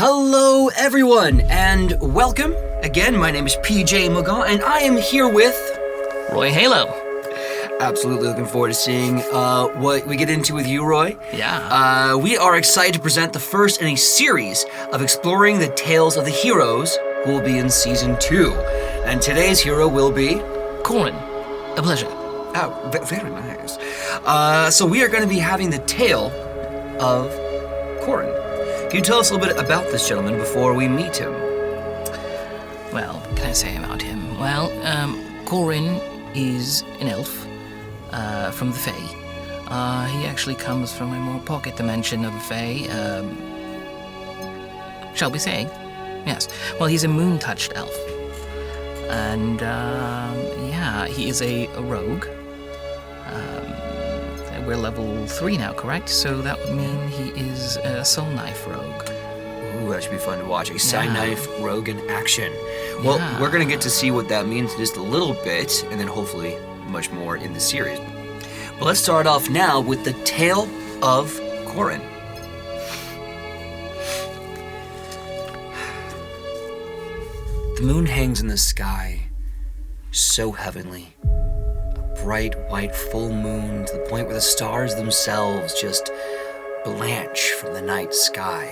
Hello everyone, and welcome. Again, my name is 𝐒𝐩𝐨𝐬𝐿, and I am here with... Roy Halo. Absolutely looking forward to seeing what we get into with you, Roy. Yeah. We are excited to present the first in a series of exploring the tales of the heroes who will be in Season 2. And today's hero will be... Korin. A pleasure. Oh, very nice. So we are going to be having the tale of Korin. Can you tell us a little bit about this gentleman before we meet him? Well, what can I say about him? Well, Korin is an elf from the Fae. He actually comes from a more pocket dimension of the Fae, shall we say? Yes. Well, he's a moon-touched elf. And, yeah, he is a rogue. We're level 3 now, correct? So that would mean he is a soul knife rogue. Ooh, that should be fun to watch. A side knife rogue in action. Well, we're going to get to see what that means in just a little bit, and then hopefully much more in the series. But let's start off now with the tale of Korin. The moon hangs in the sky, so heavenly. Bright white full moon to the point where the stars themselves just blanch from the night sky.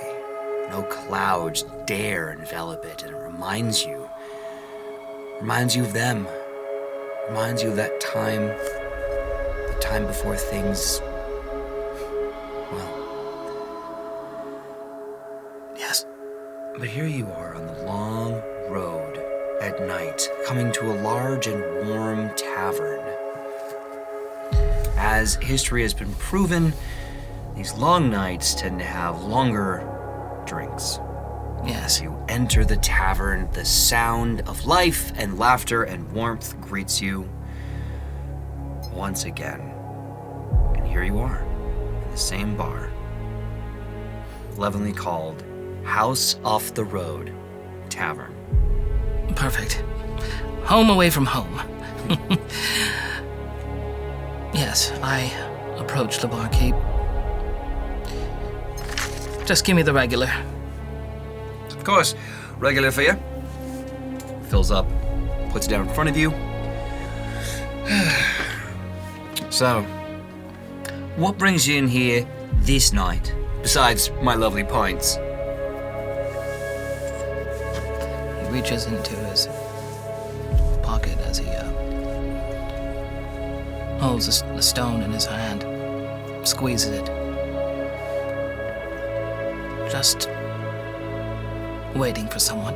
No clouds dare envelop it, and it reminds you of them. Reminds you of that time, the time before things, well, yes. But here you are on the long road at night, coming to a large and warm tavern. As history has been proven, these long nights tend to have longer drinks. Yes. As you enter the tavern, the sound of life and laughter and warmth greets you once again. And here you are, in the same bar, lovingly called House Off the Road Tavern. Perfect. Home away from home. Yes, I approached the barkeep. Just give me the regular. Of course, regular for you. Fills up, puts it down in front of you. So, what brings you in here this night, besides my lovely pints? He reaches into his pocket as he holds a stone in his hand, squeezes it. Just waiting for someone,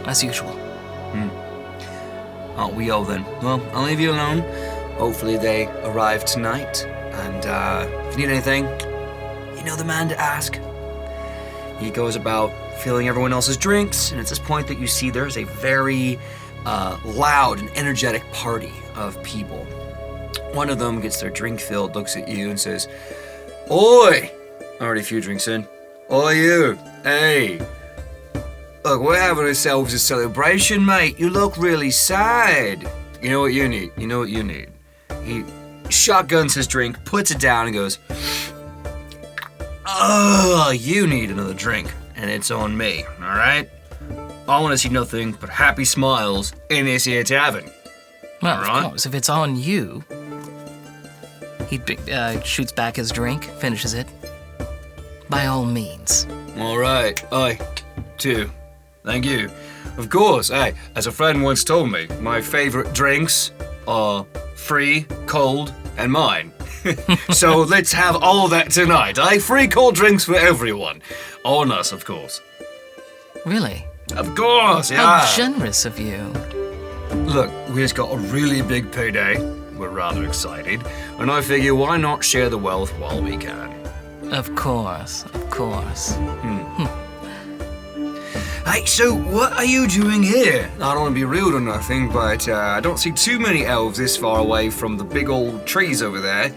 as usual. Aren't we all then? Well, I'll leave you alone. Hopefully they arrive tonight. And if you need anything, you know the man to ask. He goes about filling everyone else's drinks, and it's this point that you see there's a very loud and energetic party of people. One of them gets their drink filled, looks at you and says, "Oi!" Already a few drinks in. "Oi, you! Hey! Look, we're having ourselves a celebration, mate. You look really sad. You know what you need? You know what you need?" He shotguns his drink, puts it down, and goes, "Oh, you need another drink, and it's on me, all right? I want to see nothing but happy smiles in this here tavern." Well, of course, if it's on you. He shoots back his drink, finishes it. By all means. All right. Aye, too. Thank you. Of course, hey, as a friend once told me, my favorite drinks are free, cold, and mine. So let's have all of that tonight, eh? Free cold drinks for everyone. On us, of course. Really? Of course, yeah. How generous of you. Look, we just got a really big payday. We're rather excited. And I figure, why not share the wealth while we can? Of course, of course. Hey, so what are you doing here? I don't want to be rude or nothing, but I don't see too many elves this far away from the big old trees over there.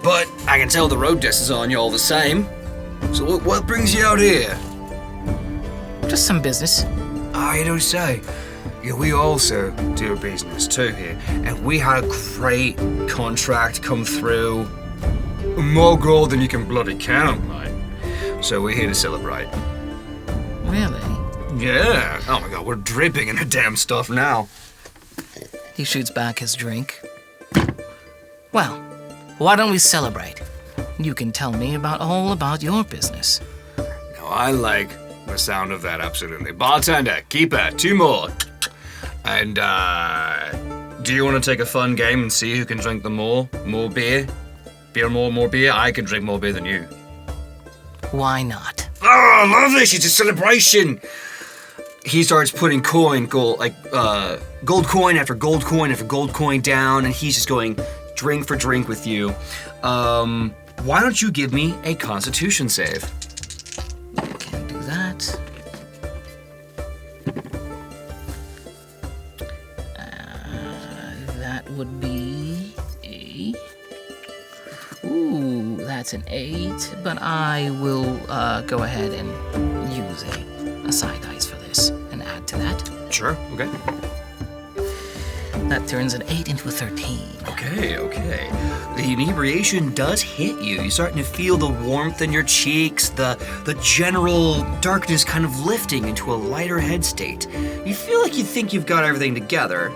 But I can tell the road dust is on you all the same. So what brings you out here? Just some business. I don't say. Yeah, we also do business too here, and we had a great contract come through. More gold than you can bloody count, mate. So we're here to celebrate. Really? Yeah. Oh my god, we're dripping in the damn stuff now. He shoots back his drink. Well, why don't we celebrate? You can tell me all about your business. Now, I like the sound of that, absolutely. Bartender, keep it. 2 more. And, do you want to take a fun game and see who can drink the more? More beer? More beer? I can drink more beer than you. Why not? Oh, I love this! It's a celebration! He starts putting gold coin after gold coin after gold coin down, and he's just going drink for drink with you. Why don't you give me a Constitution save? Can do that. That would be a... Ooh, that's an 8, but I will go ahead and use a side dice for this and add to that. Sure, okay. That turns an 8 into a 13. Okay. The inebriation does hit you. You're starting to feel the warmth in your cheeks, the general darkness kind of lifting into a lighter head state. You feel like you think you've got everything together,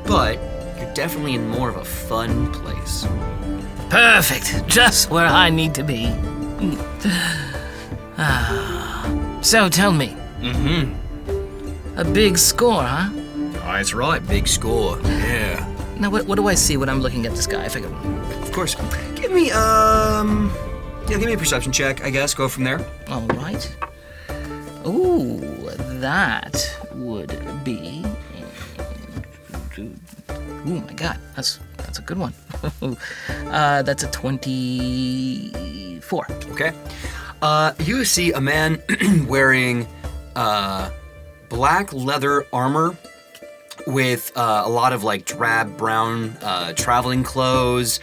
but you're definitely in more of a fun place. Perfect. Just where I need to be. So tell me. A big score, huh? That's right, big score. Yeah. Now, what do I see when I'm looking at this guy? If I can... Of course. Give me a perception check, I guess. Go from there. All right. Ooh, that would be... Oh my god, that's a good one. That's a 24. Okay. You see a man wearing black leather armor with a lot of like drab brown traveling clothes,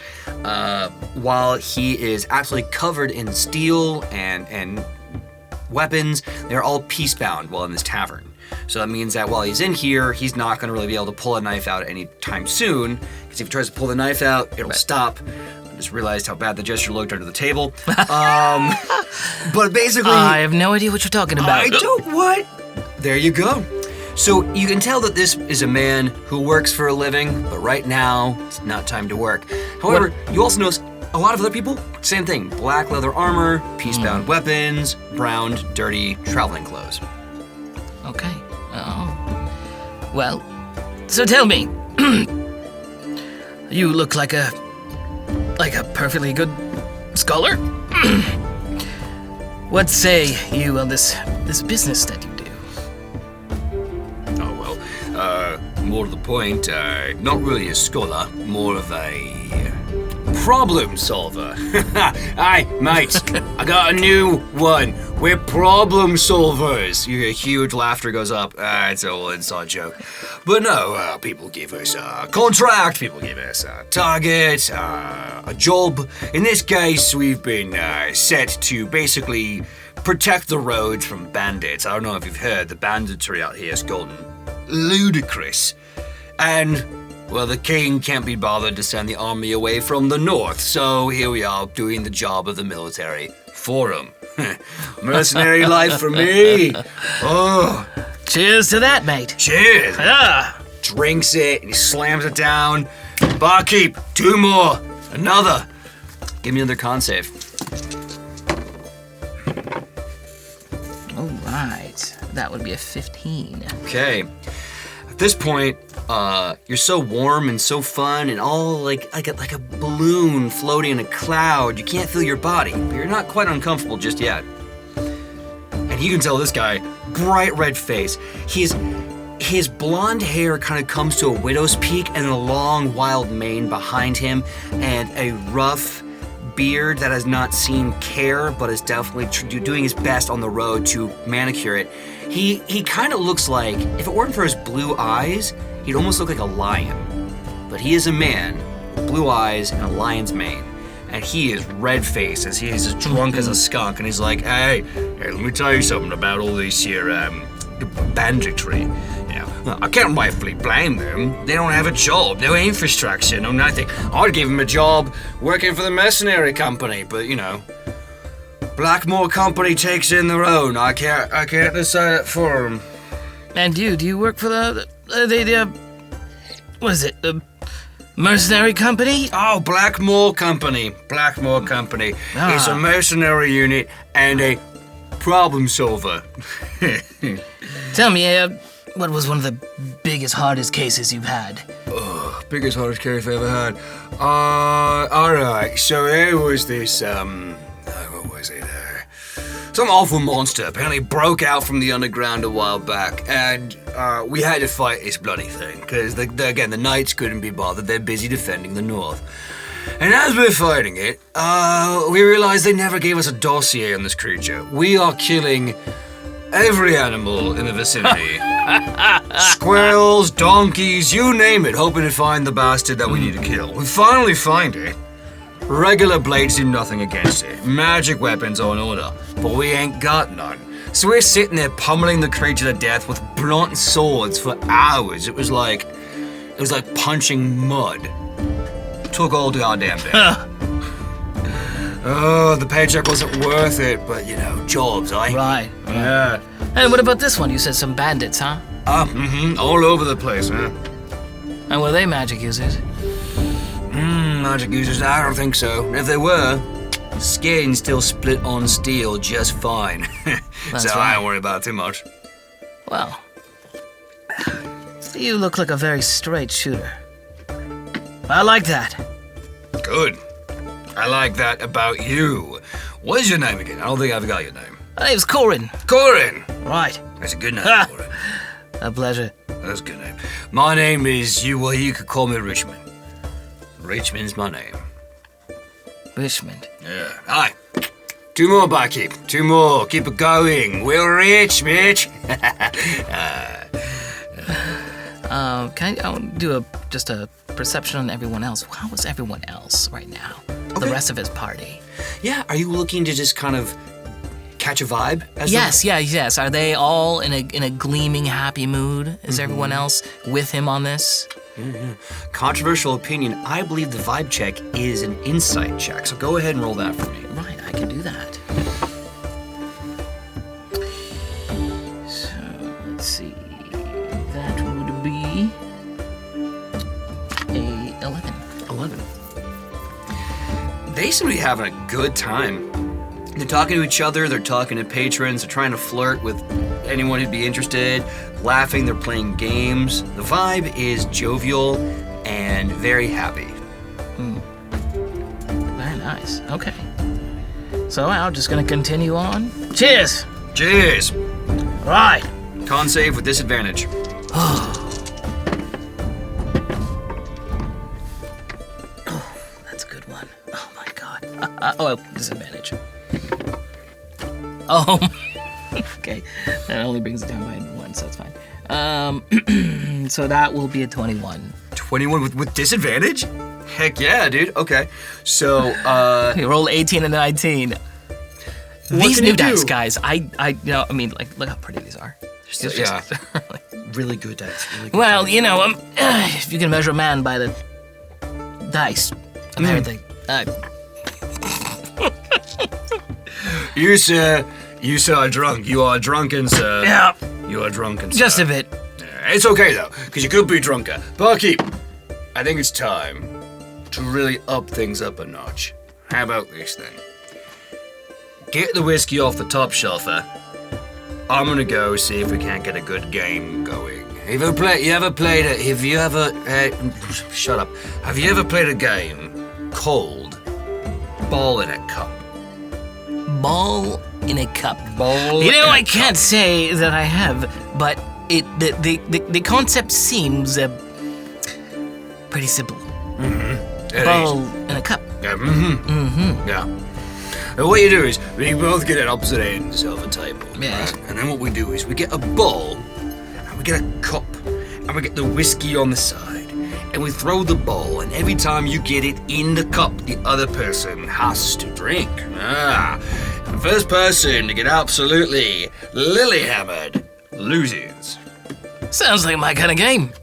while he is absolutely covered in steel and weapons. They're all peacebound while in this tavern. So that means that while he's in here, he's not going to really be able to pull a knife out anytime soon, because if he tries to pull the knife out, it'll stop. I just realized how bad the gesture looked under the table. But basically... I have no idea what you're talking about. I don't what? There you go. So you can tell that this is a man who works for a living, but right now, it's not time to work. However, you also notice a lot of other people, same thing. Black leather armor, peacebound weapons, brown, dirty traveling clothes. Okay. Well, so tell me. You look like a perfectly good scholar. What say you on this business that you do? Oh, well, more to the point, not really a scholar, more of a problem solver. Aye, mate, I got a new one. We're problem solvers. You hear huge laughter goes up. It's a whole inside joke. But no, people give us a contract, people give us a target, a job. In this case, we've been set to basically protect the roads from bandits. I don't know if you've heard, the banditry out here has gotten ludicrous. And, well, the king can't be bothered to send the army away from the north, so here we are doing the job of the military for him. Mercenary life for me. Oh. Cheers to that, mate. Cheers. Drinks it and he slams it down. Barkeep, 2 more. Another. Give me another con save. All right. That would be a 15. Okay. At this point, you're so warm and so fun and all like a balloon floating in a cloud. You can't feel your body, but you're not quite uncomfortable just yet. And you can tell this guy, bright red face. His blonde hair kind of comes to a widow's peak and a long wild mane behind him and a rough beard that has not seen care but is definitely doing his best on the road to manicure it. He kind of looks like, if it weren't for his blue eyes, he'd almost look like a lion. But he is a man with blue eyes and a lion's mane. And he is red-faced as he is as drunk as a skunk. And he's like, hey, let me tell you something about all these here banditry. I can't rightfully blame them. They don't have a job, no infrastructure, no nothing. I'd give them a job working for the mercenary company, but Blackmore Company takes in their own. I can't decide it for them. And do you work for the what is it, the mercenary company? Oh, Blackmore Company. Blackmore Company. Ah. It's a mercenary unit and a problem solver. Tell me, what was one of the biggest, hardest cases you've had? Biggest, hardest case I've ever had. Alright, so there was this, what was it? Some awful monster apparently broke out from the underground a while back, and we had to fight this bloody thing, because, again, the knights couldn't be bothered. They're busy defending the north. And as we're fighting it, we realized they never gave us a dossier on this creature. We are killing every animal in the vicinity. Squirrels, donkeys, you name it, hoping to find the bastard that we need to kill. We finally find it. Regular blades do nothing against it. Magic weapons are in order, but we ain't got none. So we're sitting there pummeling the creature to death with blunt swords for hours. It was like punching mud. Took all goddamn day. Oh, the paycheck wasn't worth it, but jobs, eh? Right. Yeah. And what about this one? You said some bandits, huh? All over the place, huh? And were they magic users? Magic users? I don't think so. If they were, skin still split on steel just fine. That's So right. I don't worry about it too much. Well, you look like a very straight shooter. I like that. Good. I like that about you. What is your name again? I don't think I've got your name. My name's Korin. Korin! Right. That's a good name, Ha! Korin. A pleasure. That's a good name. My name is, you could call me Richmond. Richmond's my name. Richmond. Yeah. Aye. 2 more, barkeep. 2 more. Keep it going. We're rich, bitch. Can I do just a perception on everyone else? How is everyone else right now? The Okay. rest of his party. Yeah, are you looking to just kind of catch a vibe? Yes. Are they all in a gleaming, happy mood? Is everyone else with him on this? Controversial opinion, I believe the vibe check is an insight check, so go ahead and roll that for me. Right, I can do that. So, let's see. That would be a 11. 11. They seem to be having a good time. They're talking to each other, they're talking to patrons, they're trying to flirt with anyone who'd be interested, laughing, they're playing games. The vibe is jovial and very happy. Very nice. Okay. So I'm just gonna continue on. Cheers! Cheers! Right. Con save with disadvantage. That's a good one. Oh my god. Disadvantage. Oh. Okay. That only brings it down by 1, so that's fine. So that will be a 21. 21 with disadvantage? Heck yeah, dude. Okay. So, You roll 18 and 19. What These can new you do? dice, guys. Look how pretty these are. They're Yeah. like- really good dice. Really good well, dice. if you can measure a man by the dice, apparently. You, sir are drunk. You are drunken, sir. Yeah, You are drunken, sir. just a bit. It's okay, though, because you could be drunker. Barkeep, I think it's time to really up things up a notch. How about this, then? Get the whiskey off the top shelf, I'm gonna go see if we can't get a good game going. Have you ever played a game called Ball in a Cup? Ball in a cup. Ball You know, in a I can't say that I have, but the concept seems pretty simple. It Ball is. in a cup. Yeah, yeah. And what you do is, we both get at opposite ends of a table. Yes. Right? And then what we do is, we get a bowl, and we get a cup, and we get the whiskey on the side, and we throw the bowl, and every time you get it in the cup, the other person has to drink. The first person to get absolutely lily-hammered loses. Sounds like my kind of game.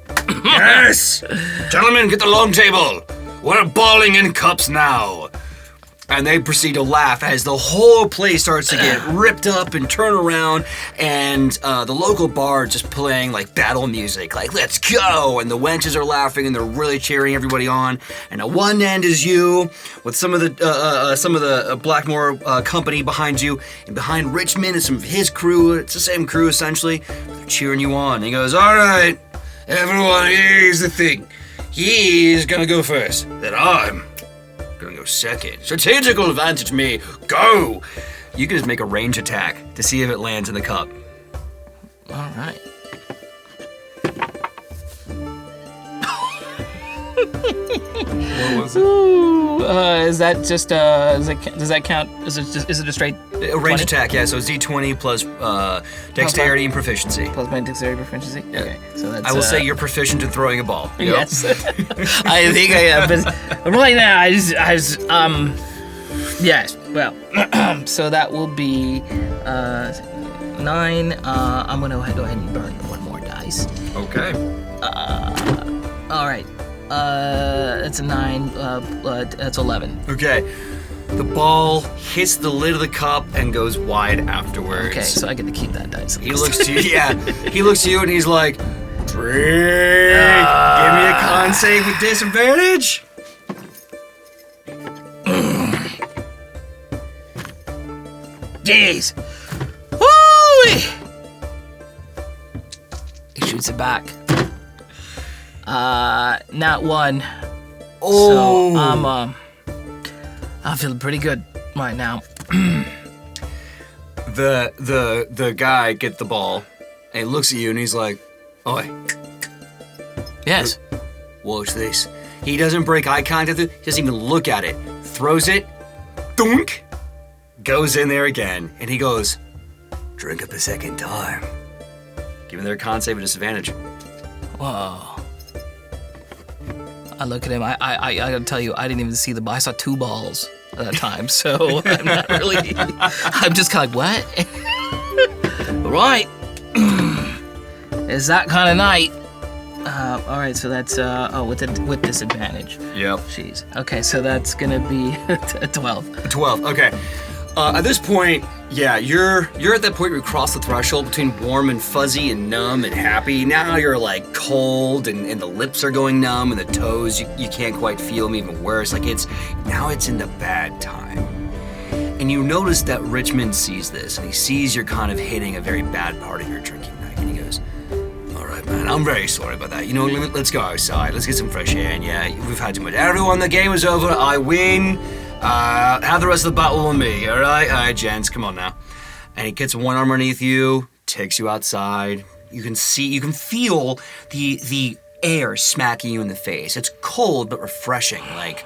Yes! Gentlemen, get the long table. We're balling in cups now. And they proceed to laugh as the whole place starts to get ripped up and turn around, and the local bar just playing like battle music, like "Let's go!" And the wenches are laughing and they're really cheering everybody on. And at one end is you with some of the Blackmore company behind you, and behind Richmond is some of his crew. It's the same crew essentially. They're cheering you on. And he goes, "All right, everyone, here's the thing. He's gonna go first. Then I'm gonna go second. Strategical advantage me. Go!" You can just make a range attack to see if it lands in the cup. All right. What was it? Ooh, is that just does that count? Is it a straight A range 20? attack, yeah. So it's D20 plus dexterity and proficiency. Plus my dexterity proficiency? Yeah. Okay, so that's... I will say you're proficient in throwing a ball. Yep. Yes. I think I am, but right now, yes, well, so that will be 9. I'm going to go ahead and burn one more dice. Okay. All right. It's a 9, that's 11. Okay. The ball hits the lid of the cup and goes wide afterwards. Okay, so I get to keep that dice. He looks to you, yeah. He looks to you and he's like, "Drink. Give me a con save with disadvantage." Jeez. Woo! He shoots it back. Not 1. Oh. So I'm feeling pretty good right now. The guy gets the ball and he looks at you and he's like, "Oi, Yes. watch this." He doesn't break eye contact with it, he doesn't even look at it. Throws it, dunk, goes in there again, and he goes, "Drink up a second time." Give him their con save at disadvantage. Whoa. I look at him. I gotta tell you, I didn't even see the ball. I saw 2 balls at that time, so I'm not really. I'm just kind of like, what? Right. It's that kind of night. All right, so that's with disadvantage. Yep. Jeez. Okay, so that's gonna be a 12. 12, okay. At this point, yeah, you're at that point where you cross the threshold between warm and fuzzy and numb and happy. Now you're like cold and the lips are going numb and the toes, you can't quite feel them, even worse. Like it's in the bad time. And you notice that Richmond sees this and he sees you're kind of hitting a very bad part of your drinking night and he goes, "All right, man, I'm very sorry about that. You know, let's go outside, let's get some fresh air, and yeah, we've had too much. Everyone, the game is over, I win. Have the rest of the battle on me, all right, gents, come on now." And he gets one arm underneath you, takes you outside. You can feel the air smacking you in the face. It's cold but refreshing, like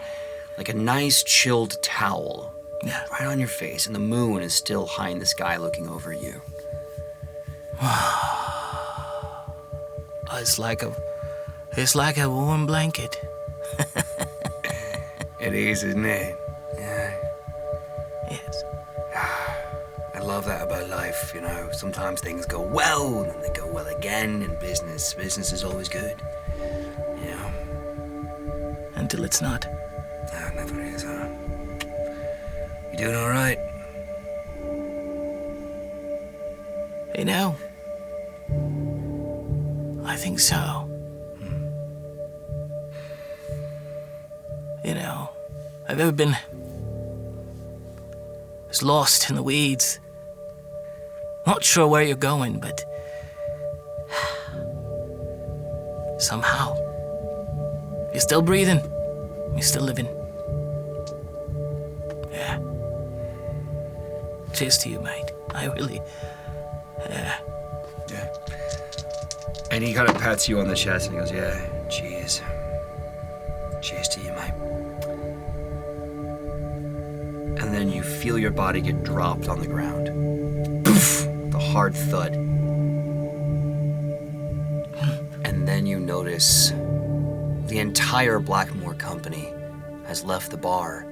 a nice chilled towel, right on your face. And the moon is still high in the sky, looking over you. It's like a warm blanket. It is, isn't it? Yeah. Yes. I love that about life, you know. Sometimes things go well, and then they go well again, and business is always good. You know. Until it's not. No, it never is, huh? You doing all right? You know, I think so. You know, I've ever been as lost in the weeds. Not sure where you're going, but somehow you're still breathing. You're still living. Yeah. Cheers to you, mate. I really... Yeah. And he kind of pats you on the chest and he goes, "Yeah, cheers. Cheers to you, mate." And then you feel your body get dropped on the ground. Poof! The hard thud. And then you notice the entire Blackmore company has left the bar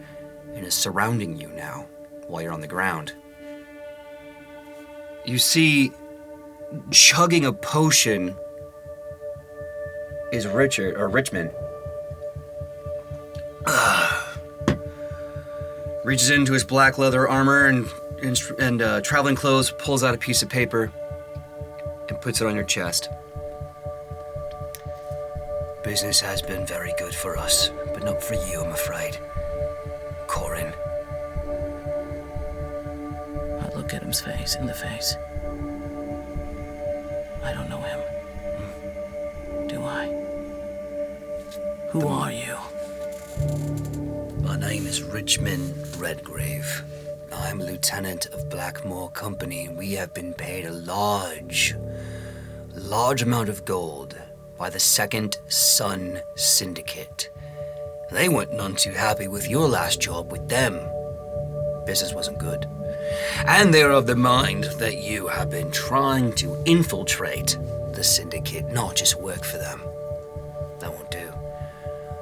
and is surrounding you now while you're on the ground. You see, chugging a potion is Richmond. reaches into his black leather armor and traveling clothes, pulls out a piece of paper, and puts it on your chest. Business has been very good for us, but not for you, I'm afraid. Korin. I look at him's face, in the face. I don't know him. Do I? Who are you? My name is Richmond Redgrave. I'm Lieutenant of Blackmore Company. We have been paid a large amount of gold by the Second Sun Syndicate. They weren't none too happy with your last job with them. Business wasn't good. And they're of the mind that you have been trying to infiltrate the Syndicate, not just work for them. That won't do.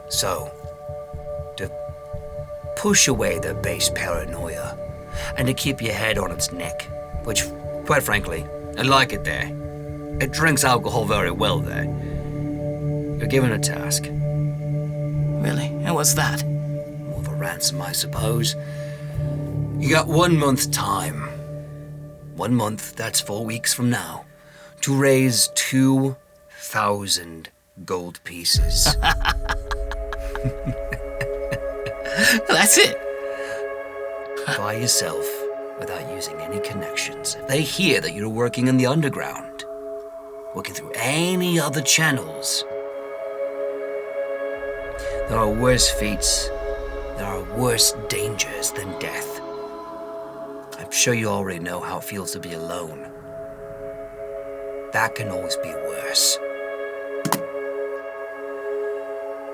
So, to push away their base paranoia, and to keep your head on its neck, which, quite frankly, I like it there. It drinks alcohol very well there. You're given a task. Really? And what's that? More of a ransom, I suppose. You got 1 month time. 1 month, that's 4 weeks from now, to raise 2,000 gold pieces. That's it. By yourself, without using any connections. If they hear that you're working in the underground, working through any other channels, there are worse fates, there are worse dangers than death. I'm sure you already know how it feels to be alone. That can always be worse.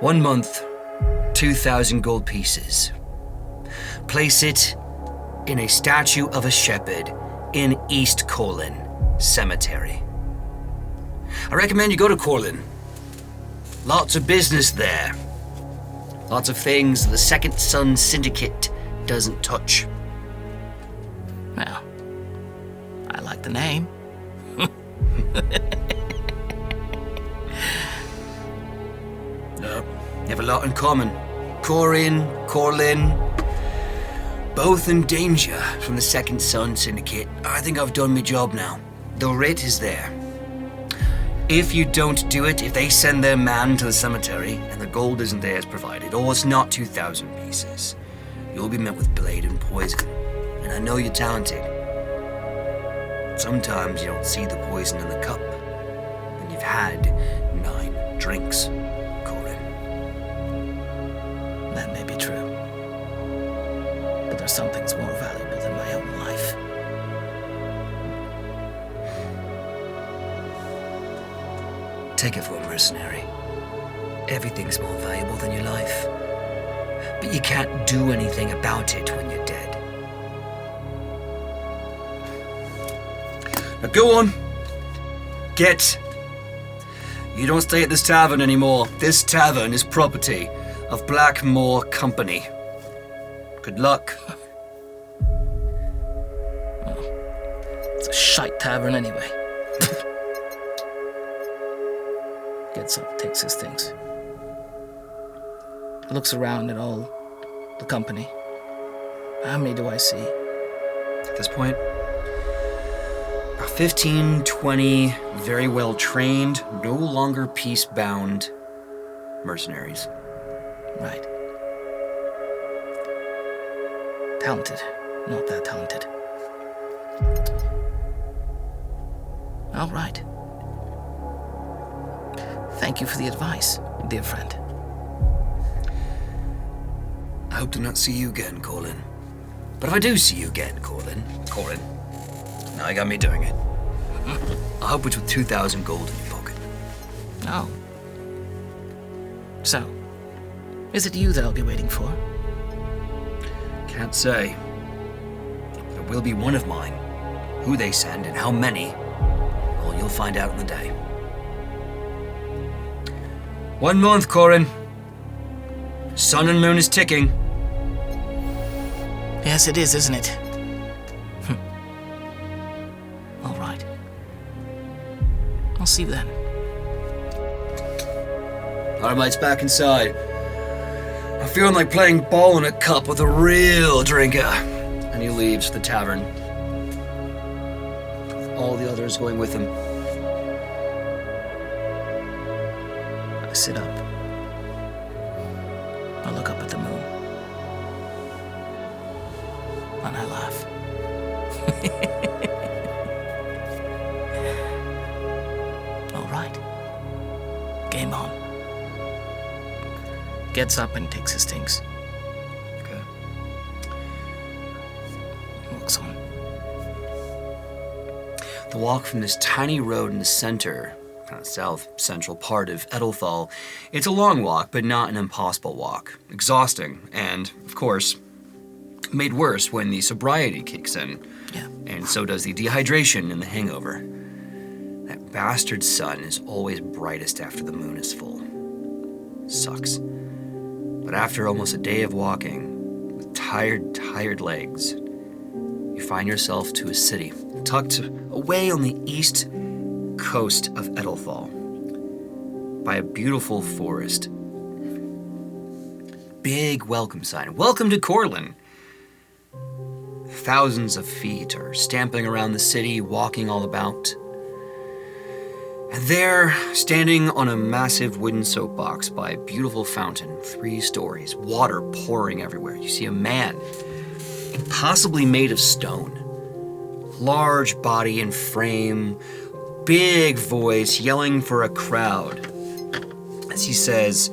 1 month, 2,000 gold pieces. Place it in a statue of a shepherd in East Korin Cemetery. I recommend you go to Korin. Lots of business there. Lots of things the Second Sun Syndicate doesn't touch. Well, I like the name. No, you have a lot in common. Korin, both in danger from the Second Sun Syndicate. I think I've done my job now. The writ is there. If you don't do it, if they send their man to the cemetery and the gold isn't there as provided, or it's not 2,000 pieces, you'll be met with blade and poison. And I know you're talented. Sometimes you don't see the poison in the cup, and you've had 9 drinks, Korin. That may be true. But there's some things more valuable than my own life. Take it from a mercenary. Everything's more valuable than your life. But you can't do anything about it when you're dead. Now go on. Get. You don't stay at this tavern anymore. This tavern is property of Blackmore Company. Good luck. Well, it's a shite tavern anyway. Gets up, takes his things. Looks around at all the company. How many do I see? At this point, 15, 20 very well trained, no longer peace-bound mercenaries. Right. Talented. Not that talented. All right. Thank you for the advice, dear friend. I hope to not see you again, Korin. But if I do see you again, Korin, now you got me doing it. I hope it's with 2,000 gold in your pocket. Oh. So, is it you that I'll be waiting for? Can't say. There will be one of mine. Who they send and how many, well, you'll find out in the day. 1 month, Korin. Sun and moon is ticking. Yes, it is, isn't it? All right. I'll see you then. Our mate's back inside. I'm feeling like playing ball in a cup with a real drinker. And he leaves the tavern. All the others going with him. I sit up. I look up at the moon. And I laugh. All right. Game on. Gets up and takes his things. Okay. Walks on. The walk from this tiny road in the center, kind of south central part of 𝙁𝙁𝙪, it's a long walk, but not an impossible walk. Exhausting, and, of course, made worse when the sobriety kicks in. Yeah. And so does the dehydration and the hangover. That bastard sun is always brightest after the moon is full. Sucks. But after almost a day of walking, with tired legs, you find yourself to a city tucked away on the east coast of 𝙁𝙁𝙪 by a beautiful forest. Big welcome sign. Welcome to Korin. Thousands of feet are stamping around the city, walking all about. And there, standing on a massive wooden soapbox by a beautiful fountain, 3 stories, water pouring everywhere, you see a man, impossibly made of stone. Large body and frame, big voice, yelling for a crowd. As he says,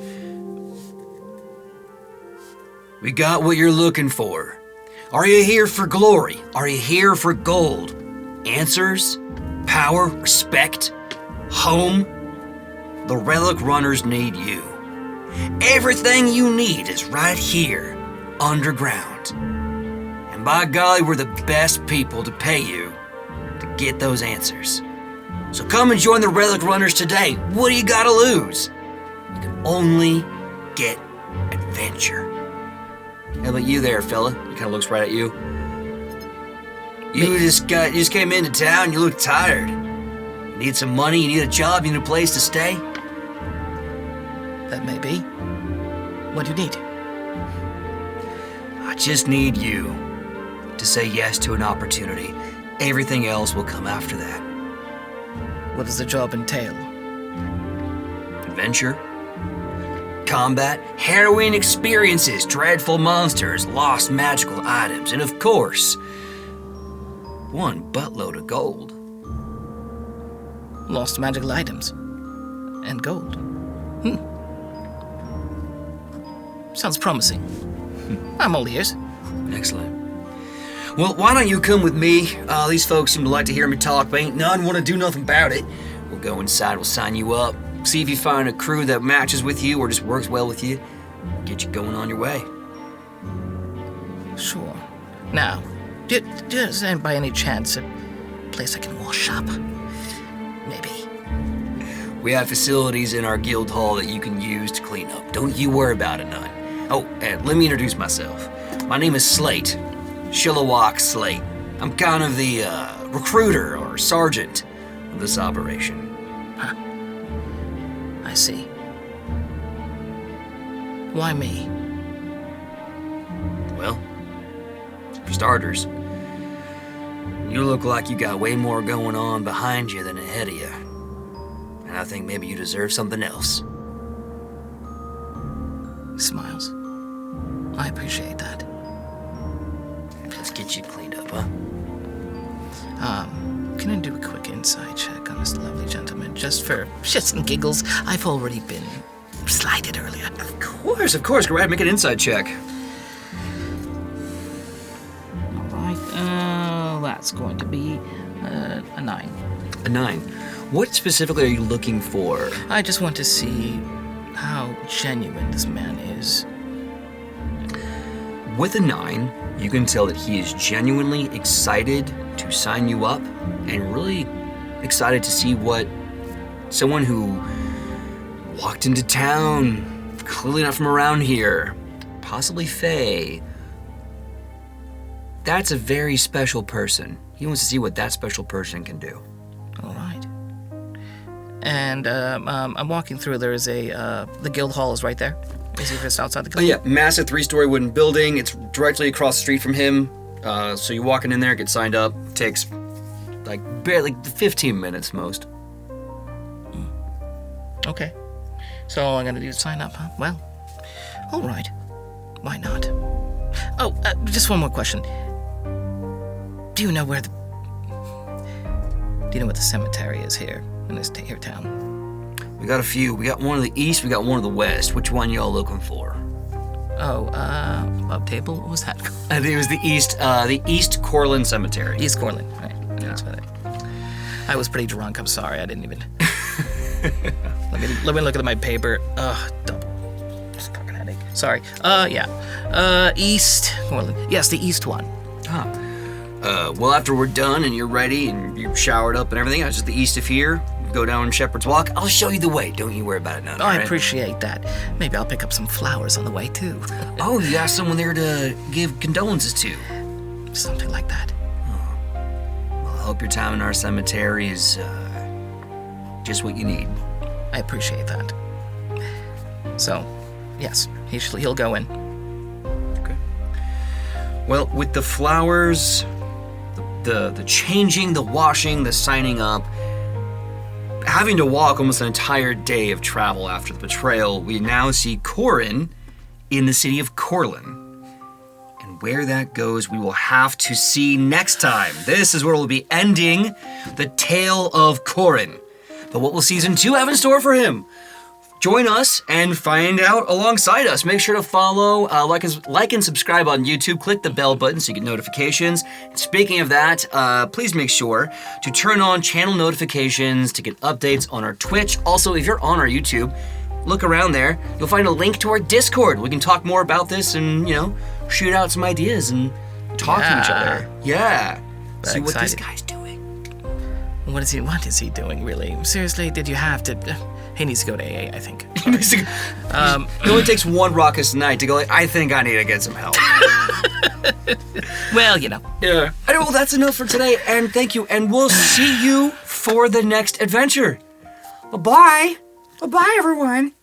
"We got what you're looking for. Are you here for glory? Are you here for gold? Answers? Power? Respect? Home? The Relic Runners need you. Everything you need is right here, underground. And by golly, we're the best people to pay you to get those answers. So come and join the Relic Runners today. What do you gotta lose? You can only get adventure." How about you there, fella? He kind of looks right at you. You just came into town, you look tired. You need some money, you need a job, you need a place to stay? That may be. What do you need? I just need you to say yes to an opportunity. Everything else will come after that. What does the job entail? Adventure, combat, harrowing experiences, dreadful monsters, lost magical items, and of course, one buttload of gold. Lost magical items. And gold. Sounds promising. I'm all ears. Excellent. Well, why don't you come with me? These folks seem to like to hear me talk, but ain't none want to do nothing about it. We'll go inside, we'll sign you up, see if you find a crew that matches with you or just works well with you. Get you going on your way. Sure. Now, does there by any chance a place I can wash up? Maybe. We have facilities in our guild hall that you can use to clean up. Don't you worry about it none. Oh, and let me introduce myself. My name is Slate. 𝐒𝐲𝐬𝐬𝐲𝐬𝐬. I'm kind of the recruiter or sergeant of this operation. Huh. I see. Why me? Well, for starters, you look like you got way more going on behind you than ahead of you. And I think maybe you deserve something else. He smiles. I appreciate that. Let's get you cleaned up, huh? Can I do a quick inside check on this lovely gentleman? Just for shits and giggles. I've already been slighted earlier. Of course. Go ahead, make an inside check. Alright, that's going to be a 9. A 9. What specifically are you looking for? I just want to see how genuine this man is. With a 9, you can tell that he is genuinely excited to sign you up and really excited to see what someone who walked into town, clearly not from around here, possibly Faye. That's a very special person. He wants to see what that special person can do. All right. And I'm walking through. There is the guild hall is right there. Is he just outside the Oh club? yeah, massive 3-story wooden building. It's directly across the street from him. So you're walking in there, get signed up. Takes like barely 15 minutes most. Okay. So all I'm gonna do is sign up, huh? Well, all right. Why not? Oh, just one more question. Do you know where the cemetery is here in this here town? We got a few. We got one of the east. We got one of the west. Which one y'all looking for? Oh, Bob Table. What was that called? I think it was the East Corlin Cemetery. East Corlin. Right. That's what I was pretty drunk. I'm sorry. I didn't even. let me look at my paper. Double. Just fucking headache. Sorry. Yeah. East Corlin. Yes, the east one. Well, after we're done and you're ready and you're showered up and everything, it's just the east of here. Go down Shepherd's Walk. I'll show you the way. Don't you worry about it none. Oh, I appreciate that. Maybe I'll pick up some flowers on the way, too. Oh, you got someone there to give condolences to. Something like that. Well, I hope your time in our cemetery is just what you need. I appreciate that. So, yes, he'll go in. Okay. Well, with the flowers, the changing, the washing, the signing up, having to walk almost an entire day of travel after the betrayal, we now see Korin in the city of Corlin. And where that goes, we will have to see next time. This is where we'll be ending the tale of Korin. But what will Season 2 have in store for him? Join us and find out alongside us. Make sure to follow, like and subscribe on YouTube. Click the bell button so you get notifications. And speaking of that, please make sure to turn on channel notifications to get updates on our Twitch. Also, if you're on our YouTube, look around there. You'll find a link to our Discord. We can talk more about this and, shoot out some ideas and talk to each other. Yeah. See what this guy's doing. What is he doing, really? Seriously, did you have to... He needs to go to AA, I think. It only takes one raucous night to go like, I think I need to get some help. Well, Yeah. Well, that's enough for today, and thank you, and we'll see you for the next adventure. Bye-bye. Bye-bye, everyone.